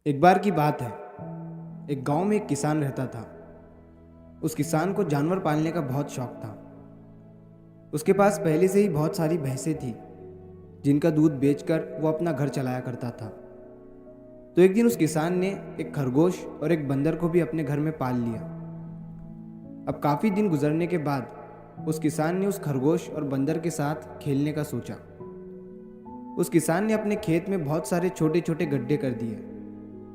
एक बार की बात है। एक गांव में एक किसान रहता था। उस किसान को जानवर पालने का बहुत शौक था। उसके पास पहले से ही बहुत सारी भैंसें थी जिनका दूध बेचकर वो अपना घर चलाया करता था। तो एक दिन उस किसान ने एक खरगोश और एक बंदर को भी अपने घर में पाल लिया। अब काफ़ी दिन गुजरने के बाद उस किसान ने उस खरगोश और बंदर के साथ खेलने का सोचा। उस किसान ने अपने खेत में बहुत सारे छोटे छोटे गड्ढे कर दिए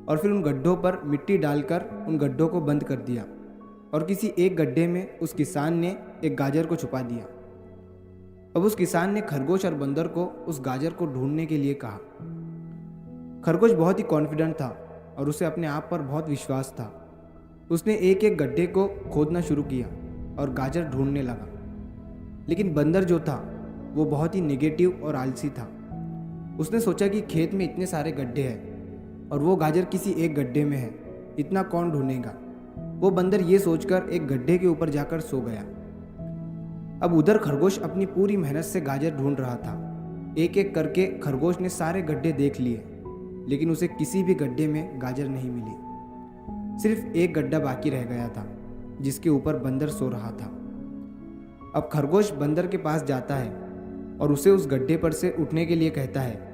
और फिर उन गड्ढों पर मिट्टी डालकर उन गड्ढों को बंद कर दिया और किसी एक गड्ढे में उस किसान ने एक गाजर को छुपा दिया। अब उस किसान ने खरगोश और बंदर को उस गाजर को ढूंढने के लिए कहा। खरगोश बहुत ही कॉन्फिडेंट था और उसे अपने आप पर बहुत विश्वास था। उसने एक एक गड्ढे को खोदना शुरू किया और गाजर ढूंढने लगा। लेकिन बंदर जो था वो बहुत ही नेगेटिव और आलसी था। उसने सोचा कि खेत में इतने सारे गड्ढे हैं और वो गाजर किसी एक गड्ढे में है, इतना कौन ढूंढेगा। वो बंदर ये सोचकर एक गड्ढे के ऊपर जाकर सो गया। अब उधर खरगोश अपनी पूरी मेहनत से गाजर ढूंढ रहा था। एक एक करके खरगोश ने सारे गड्ढे देख लिए, लेकिन उसे किसी भी गड्ढे में गाजर नहीं मिली। सिर्फ एक गड्ढा बाकी रह गया था जिसके ऊपर बंदर सो रहा था। अब खरगोश बंदर के पास जाता है और उसे उस गड्ढे पर से उठने के लिए कहता है।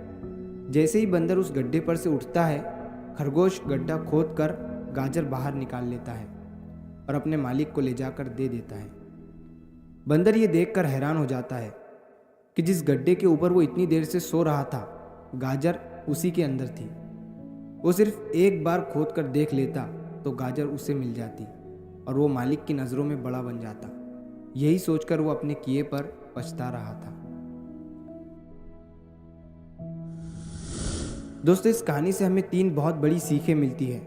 जैसे ही बंदर उस गड्ढे पर से उठता है, खरगोश गड्ढा खोद कर गाजर बाहर निकाल लेता है और अपने मालिक को ले जाकर दे देता है। बंदर ये देखकर हैरान हो जाता है कि जिस गड्ढे के ऊपर वो इतनी देर से सो रहा था, गाजर उसी के अंदर थी। वो सिर्फ एक बार खोद कर देख लेता तो गाजर उसे मिल जाती और वो मालिक की नज़रों में बड़ा बन जाता। यही सोचकर वो अपने किए पर पछता रहा था। दोस्तों, इस कहानी से हमें 3 बहुत बड़ी सीखें मिलती है।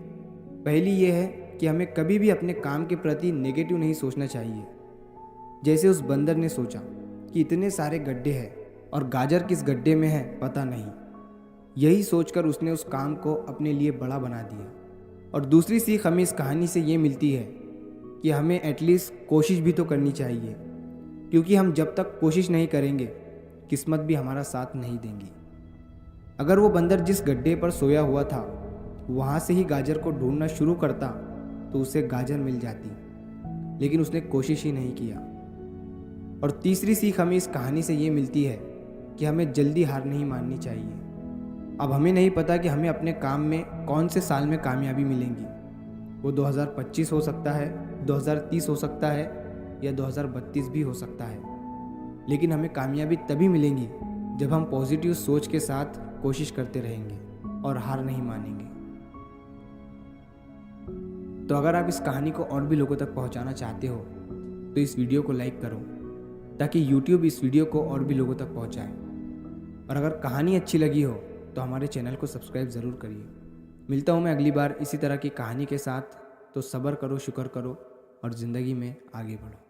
पहली ये है कि हमें कभी भी अपने काम के प्रति नेगेटिव नहीं सोचना चाहिए। जैसे उस बंदर ने सोचा कि इतने सारे गड्ढे हैं और गाजर किस गड्ढे में है पता नहीं। यही सोचकर उसने उस काम को अपने लिए बड़ा बना दिया। और दूसरी सीख हमें इस कहानी से ये मिलती है कि हमें एटलीस्ट कोशिश भी तो करनी चाहिए, क्योंकि हम जब तक कोशिश नहीं करेंगे किस्मत भी हमारा साथ नहीं देंगी। अगर वो बंदर जिस गड्ढे पर सोया हुआ था वहाँ से ही गाजर को ढूंढना शुरू करता तो उसे गाजर मिल जाती, लेकिन उसने कोशिश ही नहीं किया। और तीसरी सीख हमें इस कहानी से ये मिलती है कि हमें जल्दी हार नहीं माननी चाहिए। अब हमें नहीं पता कि हमें अपने काम में कौन से साल में कामयाबी मिलेंगी। वो 2025 हो सकता है, 2030 हो सकता है या 2032 भी हो सकता है, लेकिन हमें कामयाबी तभी मिलेंगी जब हम पॉजिटिव सोच के साथ कोशिश करते रहेंगे और हार नहीं मानेंगे। तो अगर आप इस कहानी को और भी लोगों तक पहुंचाना चाहते हो तो इस वीडियो को लाइक करो ताकि YouTube इस वीडियो को और भी लोगों तक पहुंचाए। और अगर कहानी अच्छी लगी हो तो हमारे चैनल को सब्सक्राइब ज़रूर करिए। मिलता हूँ मैं अगली बार इसी तरह की कहानी के साथ। तो सब्र करो, शुक्र करो और ज़िंदगी में आगे बढ़ो।